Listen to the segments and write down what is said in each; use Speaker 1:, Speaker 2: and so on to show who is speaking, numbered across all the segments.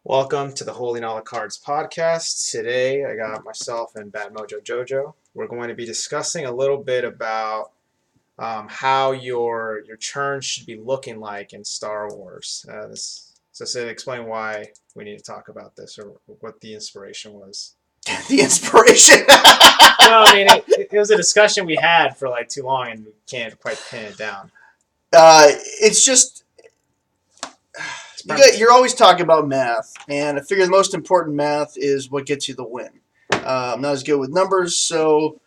Speaker 1: Welcome to the Holding All the Cards podcast. Today I got myself and Badmojojojo. We're going to be discussing a little bit about how your turn should be looking like in Star Wars. Explain why we need to talk about this or what the inspiration was.
Speaker 2: The inspiration.
Speaker 1: Well, I mean, it was a discussion we had for like too long and we can't quite pin it down.
Speaker 2: It's just you're always talking about math, and I figure the most important math is what gets you the win. I'm not as good with numbers, so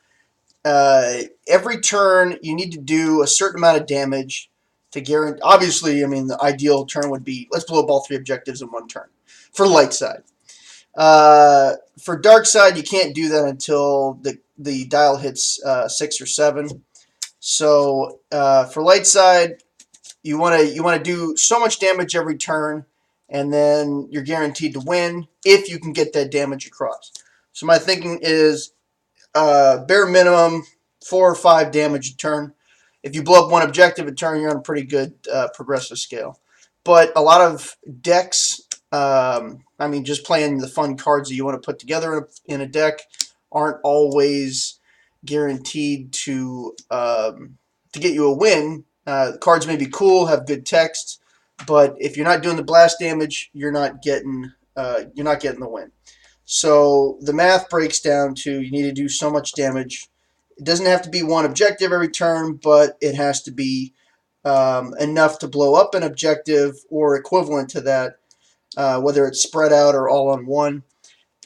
Speaker 2: every turn you need to do a certain amount of damage to guarantee. Obviously, I mean the ideal turn would be let's blow up all three objectives in one turn for light side. For dark side, you can't do that until the dial hits 6 or 7. So for light side, you want to do so much damage every turn, and then you're guaranteed to win if you can get that damage across. So my thinking is bare minimum 4 or 5 damage a turn. If you blow up one objective a turn, you're on a pretty good progressive scale. But a lot of decks, I mean, just playing the fun cards that you want to put together in a deck, aren't always guaranteed to get you a win. The cards may be cool, have good text, but if you're not doing the blast damage, you're not getting the win. So the math breaks down to you need to do so much damage. It doesn't have to be one objective every turn, but it has to be enough to blow up an objective or equivalent to that, whether it's spread out or all on one.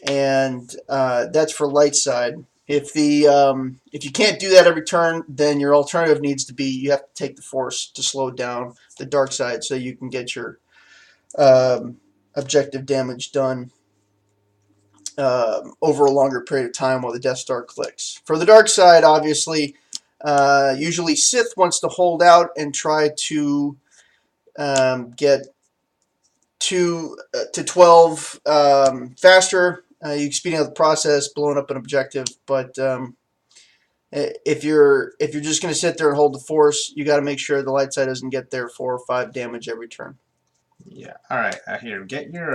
Speaker 2: And that's for light side. If you can't do that every turn, then your alternative needs to be you have to take the force to slow down the dark side so you can get your objective damage done over a longer period of time while the Death Star clicks. For the dark side, obviously, usually Sith wants to hold out and try to get to 12 faster. You speeding up the process, blowing up an objective, but if you're just going to sit there and hold the force, you got to make sure the light side doesn't get there 4 or 5 damage every turn.
Speaker 1: Yeah. All right. Here, get your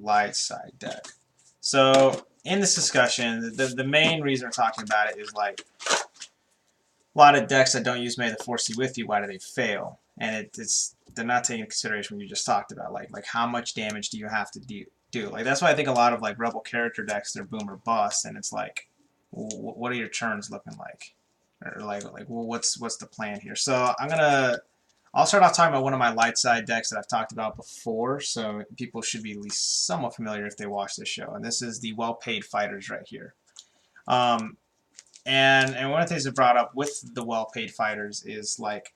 Speaker 1: light side deck. So in this discussion, the main reason we're talking about it is like a lot of decks that don't use May the Force be with you. Why do they fail? And they're not taking into consideration what you just talked about, like how much damage do you have to do? Like that's why I think a lot of like rebel character decks they're boom or bust, and it's like, what are your turns looking like, or like well, what's the plan here? So I'll start off talking about one of my light side decks that I've talked about before, so people should be at least somewhat familiar if they watch this show. And this is the well-paid fighters right here. And one of the things I brought up with the well-paid fighters is like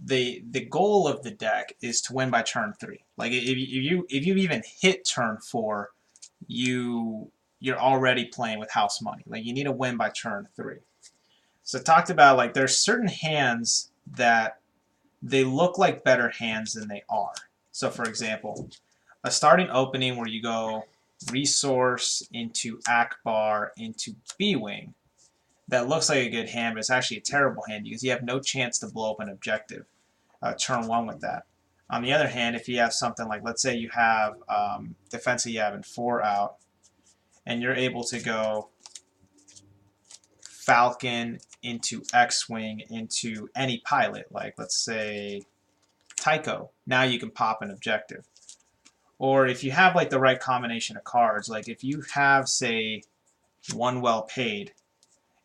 Speaker 1: the goal of the deck is to win by turn 3. Like if you even hit turn 4, you're already playing with house money. Like you need to win by turn 3. So I talked about like there's certain hands that they look like better hands than they are. So for example, a starting opening where you go resource into Akbar into B-Wing, that looks like a good hand, but it's actually a terrible hand because you have no chance to blow up an objective turn 1 with that. On the other hand, if you have something like, let's say you have defensive Yavin 4 out, and you're able to go Falcon into X-Wing into any pilot, like let's say Tycho, now you can pop an objective. Or if you have like the right combination of cards, like if you have, say, one well paid,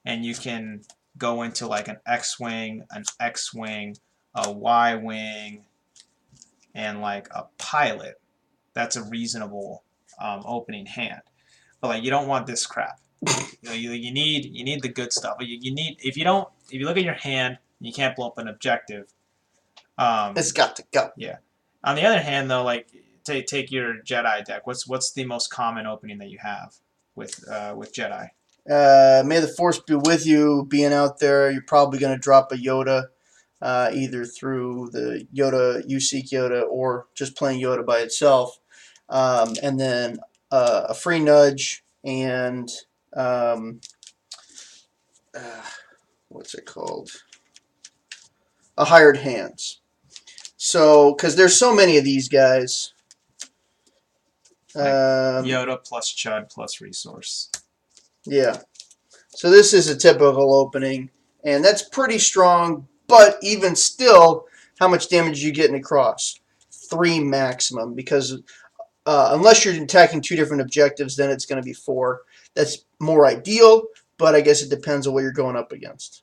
Speaker 1: and you can go into like an X-Wing, an X-Wing, a Y-Wing, and like a pilot, that's a reasonable opening hand. But like you don't want this crap. You need the good stuff. You need if you look at your hand and you can't blow up an objective.
Speaker 2: It's got to go.
Speaker 1: Yeah. On the other hand, though, like take your Jedi deck. What's the most common opening that you have with Jedi?
Speaker 2: May the Force be with you. Being out there, you're probably going to drop a Yoda, either through the Yoda, you seek Yoda, or just playing Yoda by itself. And then a free nudge and what's it called? A hired hands. So, because there's so many of these guys,
Speaker 1: Like
Speaker 2: Um,
Speaker 1: Yoda plus Chud plus resource.
Speaker 2: yeah. So this is a typical opening, and that's pretty strong, but even still, how much damage are you getting across? 3 maximum, because unless you're attacking 2 different objectives, then it's going to be 4. That's more ideal, but I guess it depends on what you're going up against.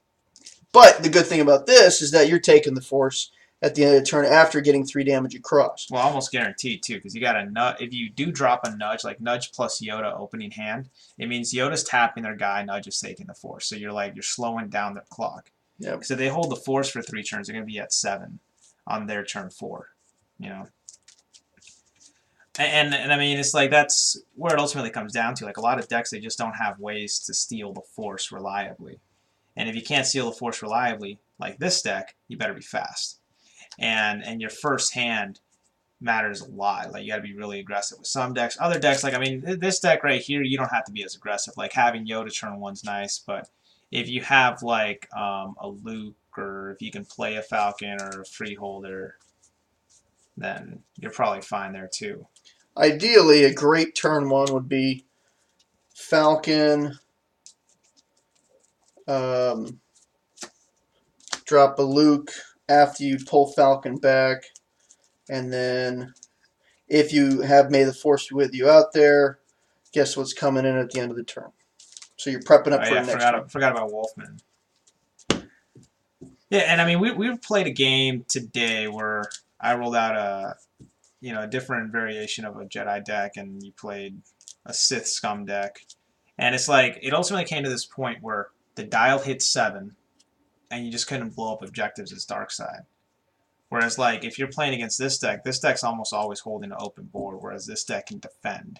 Speaker 2: But the good thing about this is that you're taking the force at the end of the turn after getting 3 damage across.
Speaker 1: Well, almost guaranteed too, because you got a nudge. If you do drop a nudge, like nudge plus Yoda opening hand, it means Yoda's tapping their guy, nudge is taking the force. So you're slowing down their clock.
Speaker 2: Yep.
Speaker 1: So if they hold the force for 3 turns, they're going to be at 7 on their turn 4. You know. And I mean, it's like that's where it ultimately comes down to. Like a lot of decks, they just don't have ways to steal the force reliably. And if you can't steal the force reliably, like this deck, you better be fast. And your first hand matters a lot. Like you got to be really aggressive with some decks. Other decks, like I mean, this deck right here, you don't have to be as aggressive. Like having Yoda turn 1's nice, but if you have like a Luke, or if you can play a Falcon or a Freeholder, then you're probably fine there too.
Speaker 2: Ideally, a great turn 1 would be Falcon, drop a Luke after you pull Falcon back, and then if you have May the Force be with you out there, guess what's coming in at the end of the turn. So you're prepping up for the next turn.
Speaker 1: Forgot about Wolfman. Yeah, and I mean we played a game today where I rolled out a different variation of a Jedi deck, and you played a Sith Scum deck, and it's like it ultimately came to this point where the dial hit 7, and you just couldn't blow up objectives as dark side. Whereas like if you're playing against this deck's almost always holding an open board, whereas this deck can defend.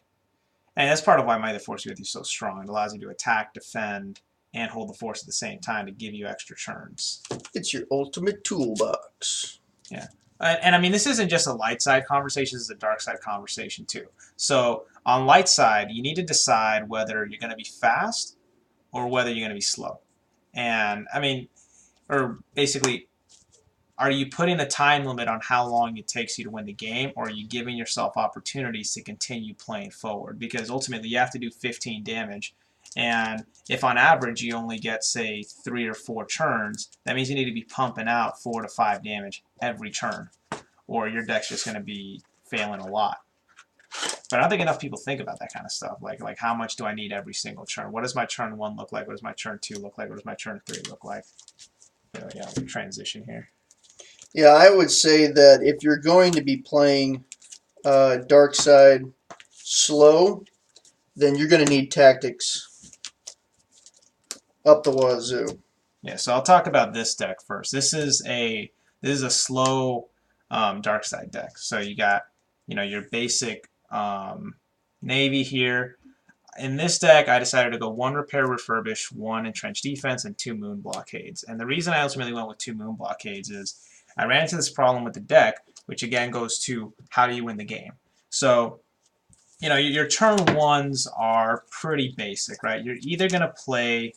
Speaker 1: And that's part of why Might the Force with you is so strong. It allows you to attack, defend, and hold the force at the same time to give you extra turns.
Speaker 2: It's your ultimate toolbox.
Speaker 1: Yeah. And I mean, this isn't just a light side conversation, this is a dark side conversation too. So on light side, you need to decide whether you're going to be fast or whether you're going to be slow. And I mean, or basically, are you putting a time limit on how long it takes you to win the game, or are you giving yourself opportunities to continue playing forward? Because ultimately you have to do 15 damage, and if on average you only get, say, 3 or 4 turns, that means you need to be pumping out 4 to 5 damage every turn, or your deck's just going to be failing a lot. But I don't think enough people think about that kind of stuff. Like how much do I need every single turn? What does my turn 1 look like? What does my turn 2 look like? What does my turn 3 look like? So yeah, we'll transition here.
Speaker 2: Yeah, I would say that if you're going to be playing dark side slow, then you're going to need tactics up the wazoo.
Speaker 1: Yeah, so I'll talk about this deck first. This is a slow dark side deck. So you got your basic navy here. In this deck, I decided to go 1 repair refurbish, 1 entrenched defense, and 2 moon blockades. And the reason I ultimately went with 2 moon blockades is I ran into this problem with the deck, which again goes to how do you win the game. So, your turn 1s are pretty basic, right? You're either going to play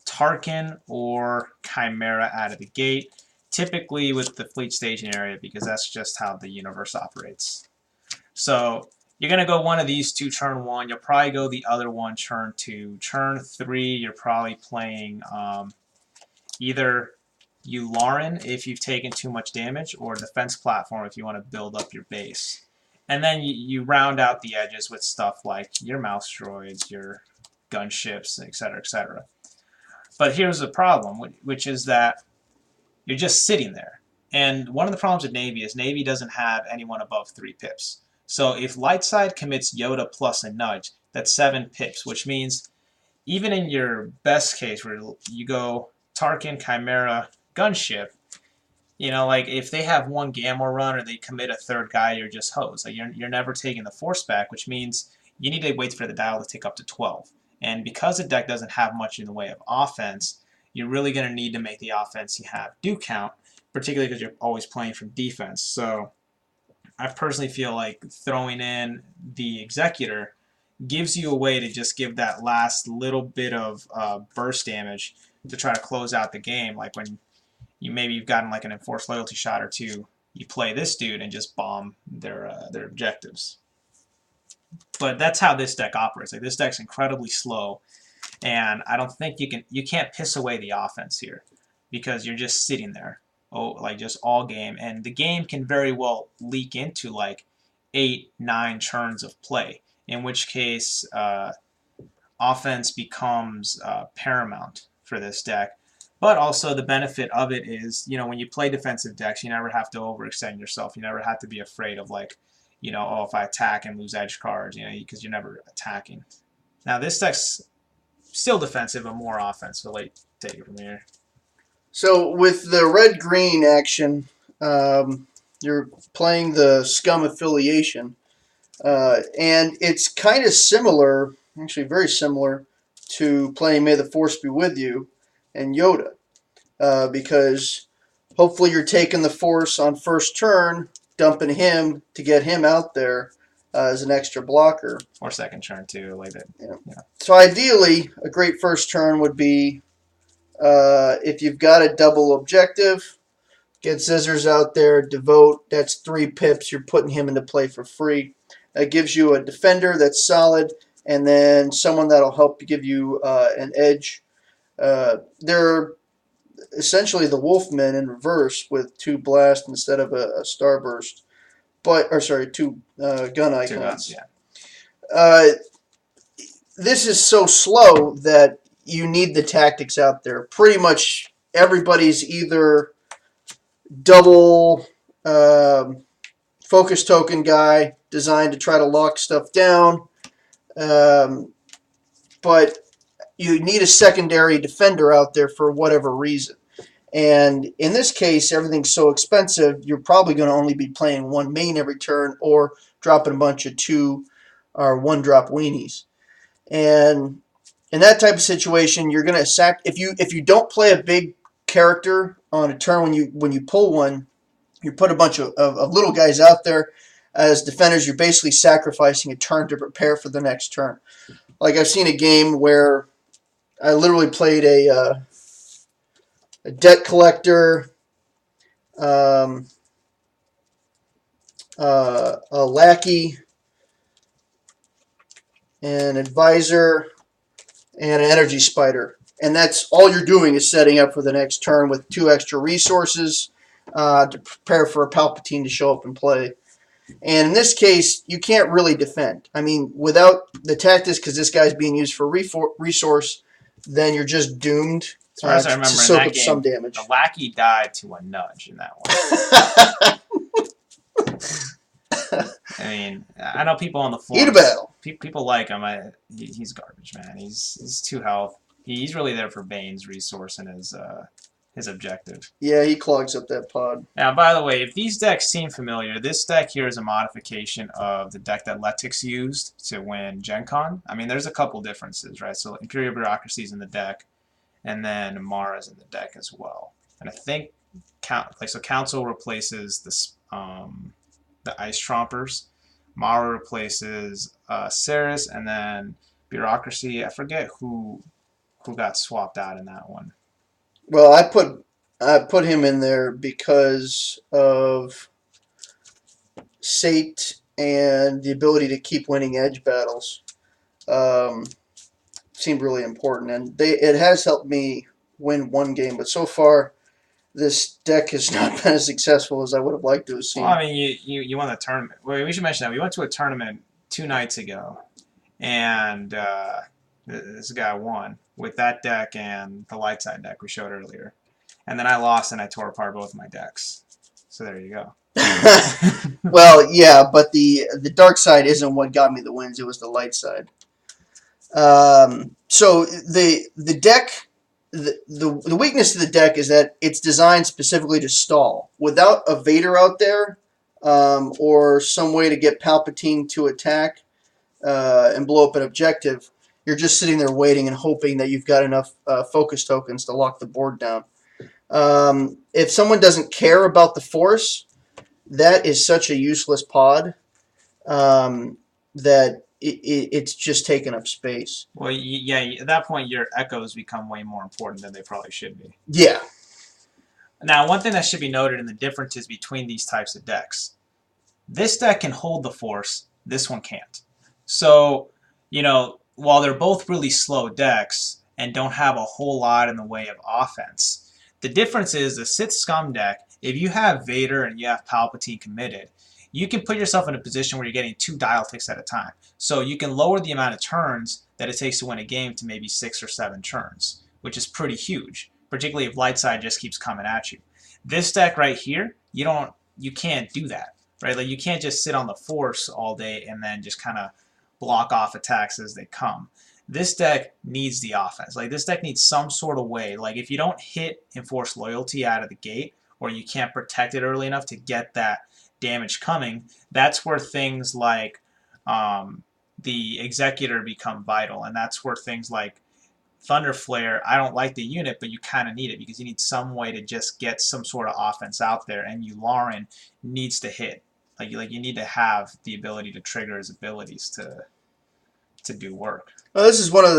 Speaker 1: Tarkin or Chimera out of the gate, typically with the fleet staging area, because that's just how the universe operates. So you're going to go one of these 2 turn 1. You'll probably go the other one turn 2. Turn 3, you're probably playing either Yularen if you've taken too much damage, or defense platform if you want to build up your base. And then you round out the edges with stuff like your mouse droids, your gunships, etc., etc. But here's the problem, which is that you're just sitting there. And one of the problems with Navy is Navy doesn't have anyone above 3 pips. So if light side commits Yoda plus a nudge, that's 7 pips, which means even in your best case where you go Tarkin, Chimera, gunship, like if they have 1 Gamma run or they commit a 3rd guy, you're just hosed. Like you're never taking the force back, which means you need to wait for the dial to tick up to 12. And because the deck doesn't have much in the way of offense, you're really going to need to make the offense you have do count, particularly because you're always playing from defense. So I personally feel like throwing in the Executor gives you a way to just give that last little bit of burst damage to try to close out the game. Like when you've gotten like an enforced loyalty shot or 2, you play this dude and just bomb their objectives. but that's how this deck operates. Like this deck's incredibly slow, and I don't think you can't piss away the offense here because you're just sitting there, like just all game, and the game can very well leak into like 8, 9 turns of play, in which case offense becomes paramount for this deck. But also the benefit of it is, when you play defensive decks, you never have to overextend yourself. You never have to be afraid of like, oh, if I attack and lose edge cards, because you're never attacking. Now this deck's still defensive but more offensive. Like, take it from here.
Speaker 2: So with the red-green action, you're playing the Scum affiliation, and it's kind of similar, actually very similar, to playing May the Force Be With You and Yoda, because hopefully you're taking the Force on first turn, dumping him to get him out there as an extra blocker.
Speaker 1: Or second turn too, like that.
Speaker 2: Yeah. So ideally, a great first turn would be if you've got a double objective, get Scissors out there, devote. That's 3 pips. You're putting him into play for free. That gives you a defender that's solid, and then someone that'll help give you an edge. They're essentially the Wolfmen in reverse with 2 blast instead of a starburst, or sorry, 2 gun icons.
Speaker 1: 2 guns, yeah.
Speaker 2: This is so slow that you need the tactics out there. Pretty much everybody's either double focus token guy designed to try to lock stuff down, but you need a secondary defender out there for whatever reason. And in this case, everything's so expensive, you're probably going to only be playing 1 main every turn or dropping a bunch of 2 or 1-drop weenies. And in that type of situation, you're going to sack. If you don't play a big character on a turn when you pull one, you put a bunch of little guys out there as defenders. You're basically sacrificing a turn to prepare for the next turn. Like I've seen a game where I literally played a debt collector, a lackey, an advisor, and an energy spider. And that's all you're doing is setting up for the next turn with 2 extra resources to prepare for a Palpatine to show up and play. And in this case, you can't really defend. I mean, without the tactics, because this guy's being used for resource, then you're just doomed
Speaker 1: as far as I remember,
Speaker 2: to soak
Speaker 1: in that
Speaker 2: up
Speaker 1: game,
Speaker 2: some damage.
Speaker 1: The lackey died to a nudge in that one. I mean, I know people on the forums.
Speaker 2: Eat a battle.
Speaker 1: People like him. He's garbage, man. He's 2 health. He's really there for Bane's resource and his objective.
Speaker 2: Yeah, he clogs up that pod.
Speaker 1: Now, by the way, if these decks seem familiar, this deck here is a modification of the deck that Letix used to win Gen Con. I mean, there's a couple differences, right? So Imperial Bureaucracy's in the deck, and then Mara's in the deck as well. And I think Council replaces the Ice Trompers. Mara replaces Ceres, and then Bureaucracy. I forget who got swapped out in that one.
Speaker 2: Well, I put him in there because of Sate and the ability to keep winning edge battles. Seemed really important, and it has helped me win 1 game, but so far this deck has not been as successful as I would have liked to have seen.
Speaker 1: Well, I mean, you won the tournament. Well, we should mention that we went to a tournament 2 nights ago, and this guy won with that deck and the light side deck we showed earlier. And then I lost and I tore apart both my decks. So there you go.
Speaker 2: Well, yeah, but the dark side isn't what got me the wins. It was the light side. So the deck, the weakness of the deck is that it's designed specifically to stall. Without a Vader out there, or some way to get Palpatine to attack and blow up an objective, you're just sitting there waiting and hoping that you've got enough focus tokens to lock the board down. If someone doesn't care about the Force, that is such a useless pod that it's just taking up space.
Speaker 1: Well, yeah, at that point, your echoes become way more important than they probably should be.
Speaker 2: Yeah.
Speaker 1: Now, one thing that should be noted in the differences between these types of decks. This deck can hold the Force, this one can't. So, while they're both really slow decks and don't have a whole lot in the way of offense, the difference is the Sith Scum deck, if you have Vader and you have Palpatine committed, you can put yourself in a position where you're getting 2 dial ticks at a time. So you can lower the amount of turns that it takes to win a game to maybe 6 or 7 turns, which is pretty huge, particularly if light side just keeps coming at you. This deck right here, you can't do that, right? Like you can't just sit on the Force all day and then just kind of block off attacks as they come. This deck needs the offense. Like this deck needs some sort of way. Like if you don't hit Enforced Loyalty out of the gate, or you can't protect it early enough to get that damage coming, that's where things like the Executor become vital, and that's where things like Thunder Flare, I don't like the unit, but you kind of need it because you need some way to just get some sort of offense out there, and Yularen needs to hit. Like you need to have the ability to trigger his abilities to do work.
Speaker 2: Well, this is one of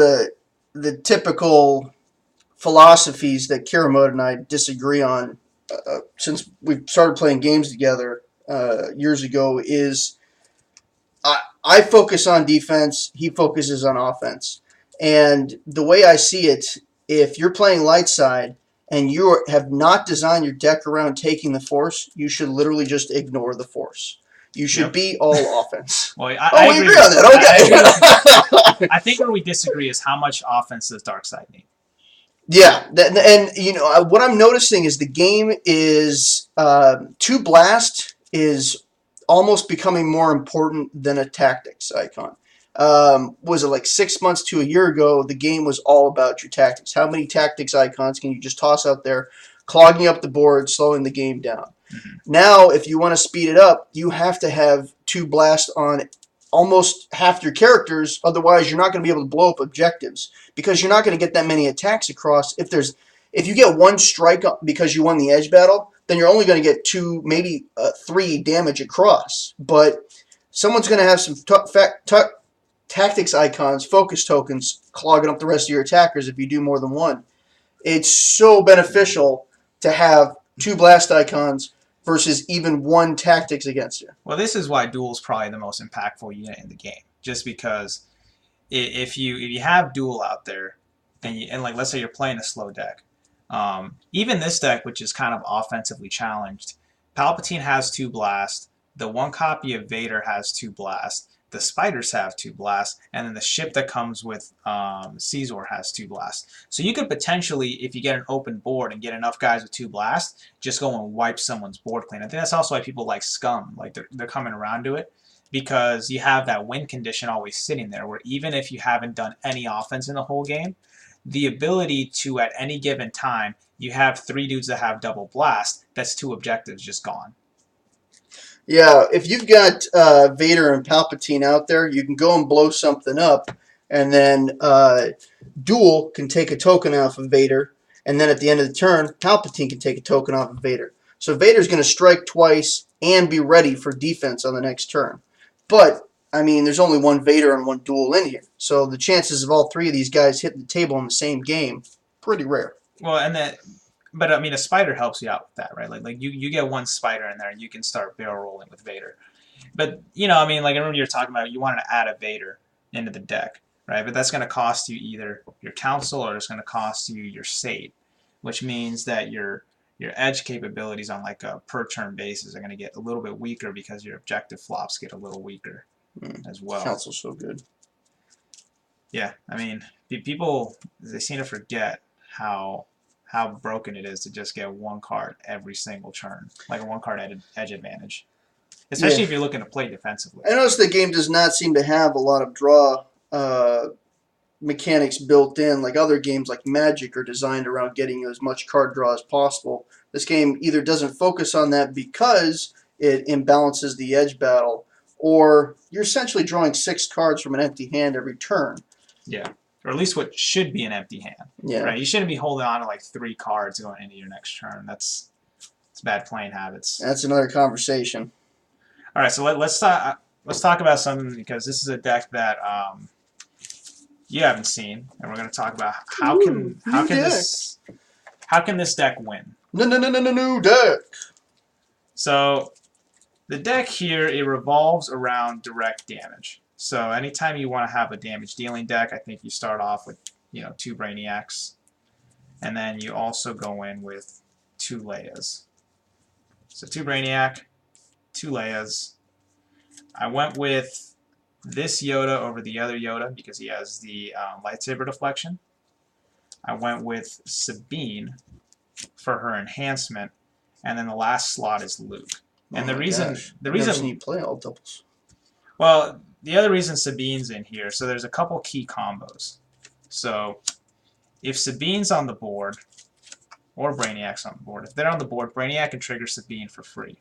Speaker 2: the typical philosophies that Kiramode and I disagree on since we started playing games together years ago. Is I focus on defense, he focuses on offense, and the way I see it, if you're playing light side and you have not designed your deck around taking the Force, you should literally just ignore the Force. You should be all offense.
Speaker 1: Well,
Speaker 2: we agree on that. Okay.
Speaker 1: I think where we disagree is how much offense does Darkseid need.
Speaker 2: Yeah, and what I'm noticing is the game is 2 blast is almost becoming more important than a tactics icon. Was it like 6 months to a year ago? The game was all about your tactics. How many tactics icons can you just toss out there, clogging up the board, slowing the game down? Now, if you want to speed it up, you have to have 2 blast on almost half your characters. Otherwise, you're not going to be able to blow up objectives because you're not going to get that many attacks across. If you get 1 strike because you won the edge battle, then you're only going to get 2, maybe 3 damage across. But someone's going to have some tactics icons, focus tokens, clogging up the rest of your attackers if you do more than 1. It's so beneficial to have 2 blast icons versus even 1 tactics against you.
Speaker 1: Well, this is why Duel is probably the most impactful unit in the game. Just because if you have Duel out there, and like let's say you're playing a slow deck, even this deck, which is kind of offensively challenged, Palpatine has 2 blast, the 1 copy of Vader has 2 blast, the spiders have 2 blasts, and then the ship that comes with Caesar has 2 blasts. So you could potentially, if you get an open board and get enough guys with 2 blasts, just go and wipe someone's board clean. I think that's also why people like Scum, like they're coming around to it, because you have that win condition always sitting there, where even if you haven't done any offense in the whole game, the ability to, at any given time, you have 3 dudes that have double blast, that's 2 objectives just gone.
Speaker 2: Yeah, if you've got Vader and Palpatine out there, you can go and blow something up, and then Duel can take a token off of Vader, and then at the end of the turn, Palpatine can take a token off of Vader. So Vader's going to strike twice and be ready for defense on the next turn. But, I mean, there's only 1 Vader and 1 Duel in here, so the chances of all 3 of these guys hitting the table in the same game, pretty rare.
Speaker 1: Well, but I mean, a spider helps you out with that, right? Like you get 1 spider in there, and you can start barrel rolling with Vader. But I mean, like I remember you were talking about you wanted to add a Vader into the deck, right? But that's going to cost you either your council or it's going to cost you your Sate, which means that your edge capabilities on like a per turn basis are going to get a little bit weaker because your objective flops get a little weaker as well.
Speaker 2: Council's so good.
Speaker 1: Yeah, I mean, people they seem to forget how broken it is to just get 1 card every single turn, like a 1 card edge advantage, especially if you're looking to play defensively.
Speaker 2: I noticed the game does not seem to have a lot of draw mechanics built in, like other games like Magic are designed around getting as much card draw as possible. This game either doesn't focus on that because it imbalances the edge battle, or you're essentially drawing 6 cards from an empty hand every turn.
Speaker 1: Yeah. Or at least what should be an empty hand.
Speaker 2: Yeah.
Speaker 1: Right? You shouldn't be holding on to like 3 cards going into your next turn. It's bad playing habits.
Speaker 2: That's another conversation.
Speaker 1: All right, so let's talk about something, because this is a deck that you haven't seen, and we're going to talk about how can this deck win.
Speaker 2: No deck.
Speaker 1: So the deck here, it revolves around direct damage. So anytime you want to have a damage dealing deck, I think you start off with 2 Brainiacs, and then you also go in with 2 Leias. So 2 Brainiac, 2 Leias. I went with this Yoda over the other Yoda because he has the lightsaber deflection. I went with Sabine for her enhancement, and then the last slot is Luke. And
Speaker 2: the reason
Speaker 1: Never seen
Speaker 2: you play all doubles.
Speaker 1: Well, the other reason Sabine's in here, so there's a couple key combos. So if Sabine's on the board, or Brainiac's on the board, if they're on the board, Brainiac can trigger Sabine for free.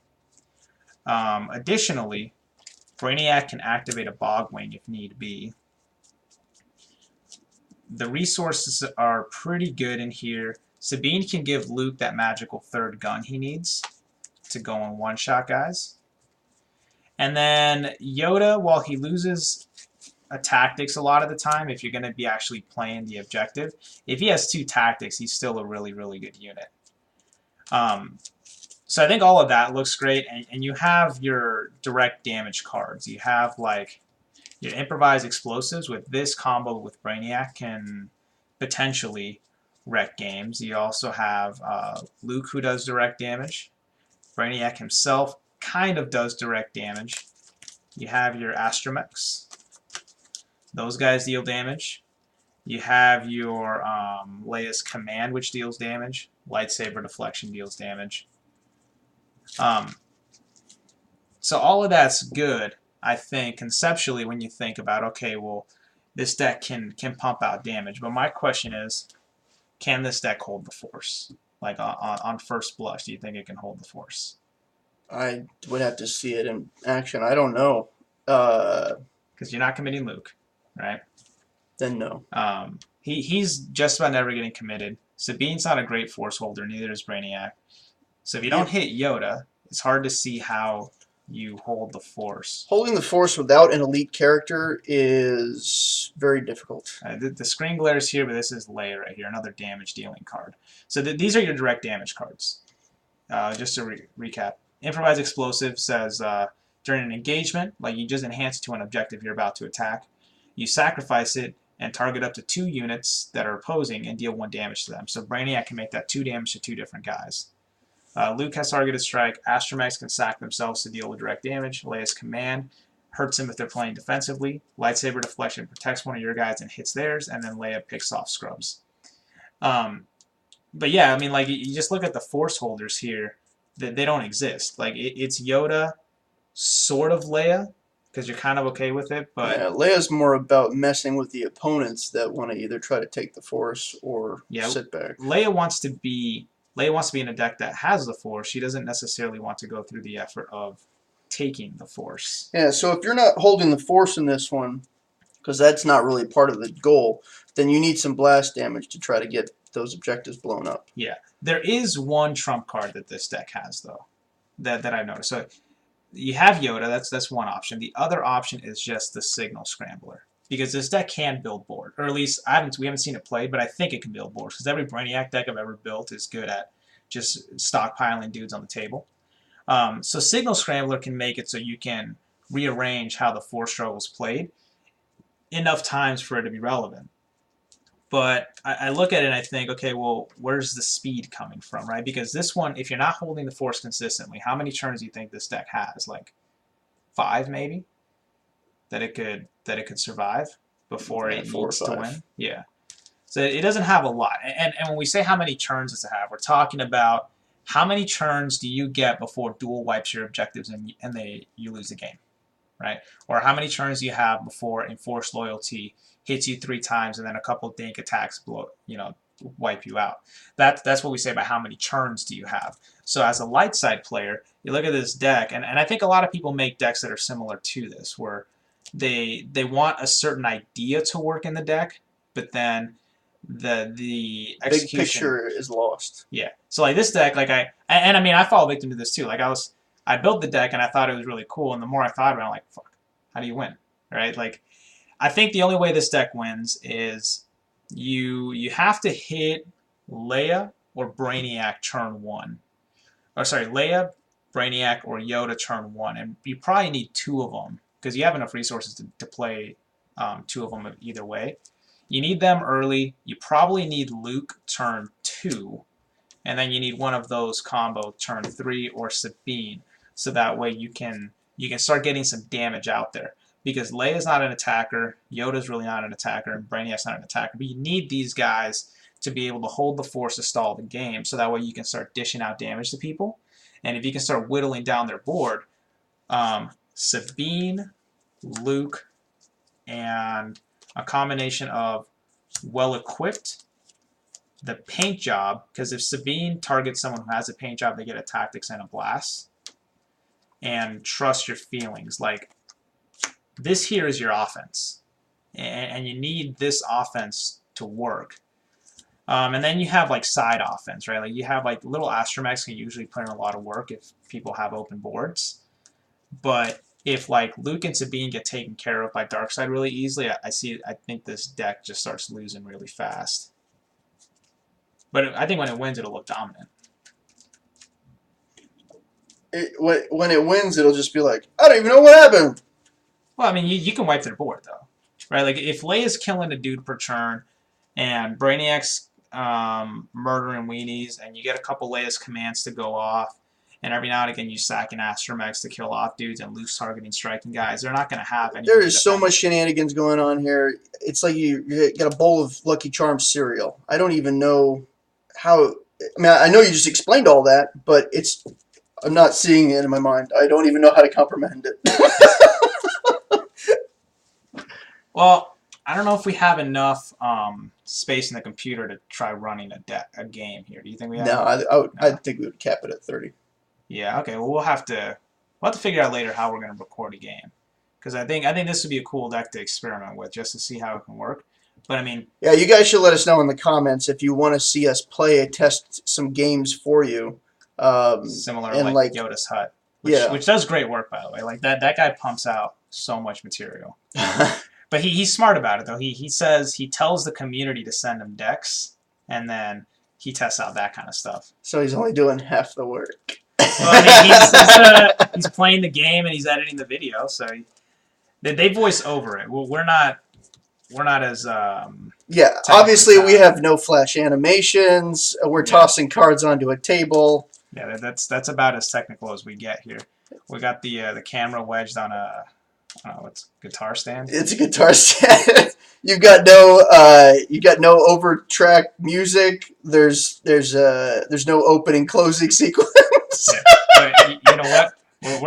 Speaker 1: Additionally, Brainiac can activate a Bogwing if need be. The resources are pretty good in here. Sabine can give Luke that magical third gun he needs to go in one-shot guys. And then Yoda, while he loses tactics a lot of the time, if you're going to be actually playing the objective, if he has 2 tactics, he's still a really, really good unit. So I think all of that looks great, and you have your direct damage cards. You have like your improvised explosives with this combo with Brainiac can potentially wreck games. You also have Luke, who does direct damage. Brainiac himself kind of does direct damage. You have your Astromechs. Those guys deal damage. You have your Leia's Command, which deals damage. Lightsaber deflection deals damage. So all of that's good, I think, conceptually, when you think about, okay, well, this deck can pump out damage. But my question is, can this deck hold the Force? Like on first blush, do you think it can hold the Force?
Speaker 2: I would have to see it in action. I don't know.
Speaker 1: Because you're not committing Luke, right?
Speaker 2: Then no.
Speaker 1: He's just about never getting committed. Sabine's not a great Force holder, neither is Brainiac. So if you don't hit Yoda, it's hard to see how you hold the Force.
Speaker 2: Holding the Force without an elite character is very difficult.
Speaker 1: The screen glares here, but this is Leia right here, another damage dealing card. So these are your direct damage cards. Just to recap. Improvised Explosive says during an engagement, like you just enhance it to an objective you're about to attack, you sacrifice it and target up to 2 units that are opposing and deal 1 damage to them. So Brainiac can make that 2 damage to 2 different guys. Luke has targeted strike. Astromechs can sack themselves to deal with direct damage. Leia's Command hurts them if they're playing defensively. Lightsaber deflection protects one of your guys and hits theirs, and then Leia picks off scrubs. But yeah, I mean, like you just look at the Force holders here; they don't exist. Like it's Yoda, sort of Leia, because you're kind of okay with it. But
Speaker 2: yeah, Leia's more about messing with the opponents that want to either try to take the Force or sit back.
Speaker 1: Leia wants to be in a deck that has the Force. She doesn't necessarily want to go through the effort of taking the Force.
Speaker 2: Yeah, so if you're not holding the Force in this one, because that's not really part of the goal, then you need some blast damage to try to get those objectives blown up.
Speaker 1: Yeah. There is one trump card that this deck has, though, that I've noticed. So you have Yoda, that's one option. The other option is just the Signal Scrambler. Because this deck can build board, or at least we haven't seen it played, but I think it can build boards. Because every Brainiac deck I've ever built is good at just stockpiling dudes on the table. So Signal Scrambler can make it so you can rearrange how the Force struggle is played enough times for it to be relevant. But I look at it and I think, okay, well, where's the speed coming from, right? Because this one, if you're not holding the Force consistently, how many turns do you think this deck has? Like 5, maybe? That it could survive before it needs to win. Yeah. So it doesn't have a lot. And when we say how many turns does it have, we're talking about how many turns do you get before dual wipes your objectives and you lose the game, right? Or how many turns do you have before Enforced Loyalty hits you 3 times and then a couple of dink attacks wipe you out. That's what we say about how many turns do you have. So as a light side player, you look at this deck, and I think a lot of people make decks that are similar to this, where they want a certain idea to work in the deck, but then the execution,
Speaker 2: big picture is lost.
Speaker 1: Yeah. So like this deck, like I fall victim to this too. Like I built the deck and I thought it was really cool, and the more I thought about it, I'm like, fuck, how do you win? Right? Like I think the only way this deck wins is you have to hit Leia or Brainiac turn 1. Or sorry, Leia, Brainiac, or Yoda turn 1, and you probably need 2 of them because you have enough resources to play 2 of them either way. You need them early. You probably need Luke turn 2, and then you need one of those combo turn 3 or Sabine, so that way you can start getting some damage out there. Because Leia's not an attacker, Yoda's really not an attacker, and Brainiac's not an attacker. But you need these guys to be able to hold the Force to stall the game, so that way you can start dishing out damage to people. And if you can start whittling down their board, Sabine, Luke, and a combination of well-equipped, the paint job, because if Sabine targets someone who has a paint job, they get a tactics and a blast. And trust your feelings. Like, this here is your offense. And you need this offense to work. And then you have like side offense, right? Like you have like little astromechs can usually put in a lot of work if people have open boards. But if like Luke and Sabine get taken care of by Darkseid really easily, I think this deck just starts losing really fast. But I think when it wins, it'll look dominant.
Speaker 2: When it wins, it'll just be like, I don't even know what happened.
Speaker 1: Well, I mean, you can wipe their board though, right? Like if Leia's killing a dude per turn, and Brainiac's murdering weenies, and you get a couple Leia's commands to go off, and every now and again you sack an astromechs to kill off dudes and loose targeting striking guys, they're not going to have any.
Speaker 2: There is so much shenanigans going on here. It's like you got a bowl of Lucky Charms cereal. I don't even know how. I mean, I know you just explained all that, but I'm not seeing it in my mind. I don't even know how to comprehend it.
Speaker 1: Well, I don't know if we have enough space in the computer to try running a game here. Do you think we have?
Speaker 2: No, I think we would cap it at 30.
Speaker 1: Yeah. Okay. Well, we'll have to figure out later how we're going to record a game, because I think this would be a cool deck to experiment with just to see how it can work. But I mean,
Speaker 2: yeah, you guys should let us know in the comments if you want to see us test some games for you.
Speaker 1: Similar to like Yoda's Hut, which does great work, by the way. Like that guy pumps out so much material. But he's smart about it though. He says he tells the community to send him decks, and then he tests out that kind of stuff.
Speaker 2: So he's only doing half the work.
Speaker 1: Well, I mean, he's playing the game and he's editing the video, so they voice over it. Well, we're not as
Speaker 2: yeah. Obviously, we have no flash animations. We're tossing cards onto a table.
Speaker 1: Yeah, that's about as technical as we get here. We got the camera wedged on a. What's guitar stand?
Speaker 2: It's a guitar stand. You've got no over-track music. There's no opening closing sequence.
Speaker 1: Yeah. But you know what?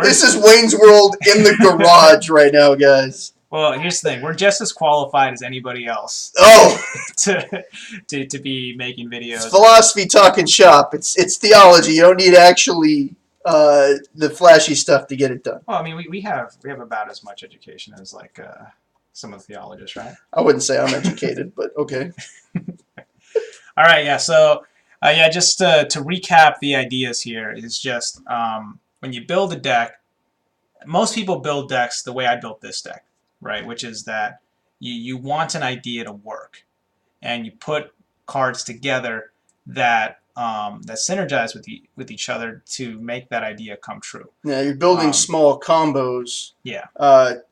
Speaker 2: This is Wayne's World in the garage right now, guys.
Speaker 1: Well, here's the thing: we're just as qualified as anybody else.
Speaker 2: Oh,
Speaker 1: to be making videos.
Speaker 2: It's philosophy talking shop. It's theology. You don't need actually. The flashy stuff to get it done.
Speaker 1: Well, I mean, we have about as much education as like some of the theologists, right?
Speaker 2: I wouldn't say I'm educated, but okay.
Speaker 1: All right, yeah. So, just to recap the ideas here is just when you build a deck, most people build decks the way I built this deck, right? Which is that you want an idea to work, and you put cards together that synergize with each other to make that idea come true.
Speaker 2: Yeah, you're building small combos.
Speaker 1: Yeah.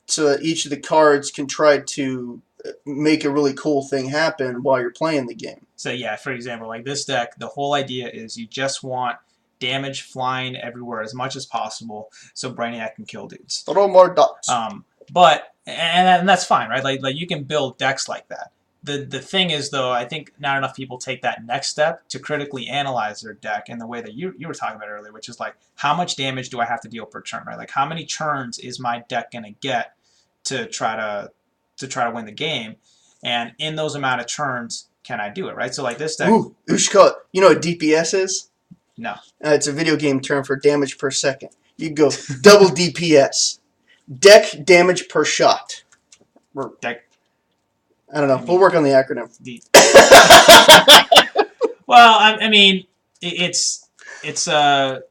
Speaker 2: So that each of the cards can try to make a really cool thing happen while you're playing the game.
Speaker 1: So yeah, for example, like this deck, the whole idea is you just want damage flying everywhere as much as possible, so Brainiac can kill dudes.
Speaker 2: Throw more dots.
Speaker 1: But that's fine, right? Like you can build decks like that. The thing is, though, I think not enough people take that next step to critically analyze their deck in the way that you were talking about earlier, which is like, how much damage do I have to deal per turn, right? Like, how many turns is my deck going to get to try to win the game? And in those amount of turns, can I do it, right? So, like, this deck...
Speaker 2: Ooh, Ushka, you know what DPS is?
Speaker 1: No.
Speaker 2: It's a video game term for damage per second. You go double DPS. Deck damage per shot.
Speaker 1: Deck...
Speaker 2: I don't know. We'll work on the acronym.
Speaker 1: Well, I mean, it's how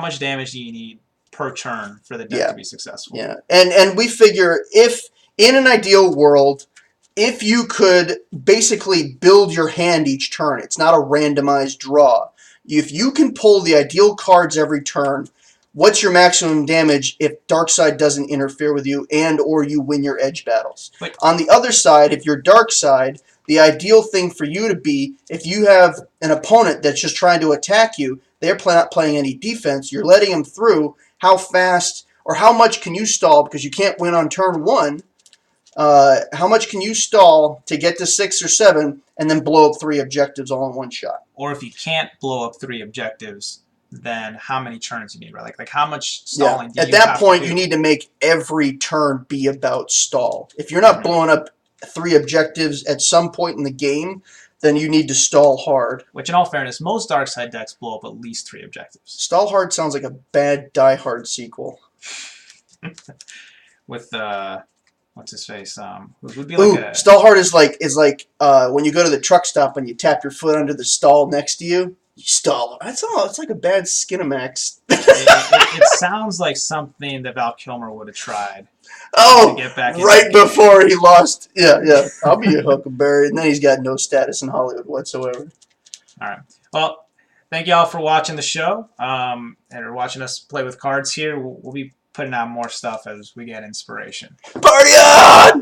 Speaker 1: much damage do you need per turn for the deck to be successful?
Speaker 2: Yeah, and we figure if in an ideal world, if you could basically build your hand each turn, it's not a randomized draw. If you can pull the ideal cards every turn, what's your maximum damage if dark side doesn't interfere with you and or you win your edge battles.
Speaker 1: But
Speaker 2: on the other side, if you're dark side, the ideal thing for you to be, if you have an opponent that's just trying to attack you, they're not playing any defense, you're letting them through, how fast or how much can you stall, because you can't win on turn 1, how much can you stall to get to 6 or 7 and then blow up 3 objectives all in one shot?
Speaker 1: or if you can't blow up 3 objectives, then how many turns you need, right? Like how much stalling do you
Speaker 2: At that
Speaker 1: have
Speaker 2: point,
Speaker 1: to do?
Speaker 2: you need to make every turn be about stall. If you're not blowing up 3 objectives at some point in the game, then you need to stall hard.
Speaker 1: Which, in all fairness, most dark side decks blow up at least 3 objectives.
Speaker 2: Stall hard sounds like a bad Die Hard sequel.
Speaker 1: With what's his face? Would be like a
Speaker 2: stall hard is like when you go to the truck stop and you tap your foot under the stall next to you. You stall. That's all. It's like a bad Skinamax.
Speaker 1: it sounds like something that Val Kilmer would have tried.
Speaker 2: Oh,
Speaker 1: to get back
Speaker 2: right before he lost. Yeah. I'll be a Huckleberry, and then he's got no status in Hollywood whatsoever.
Speaker 1: All right. Well, thank you all for watching the show and watching us play with cards here. We'll be putting out more stuff as we get inspiration.
Speaker 2: Party on!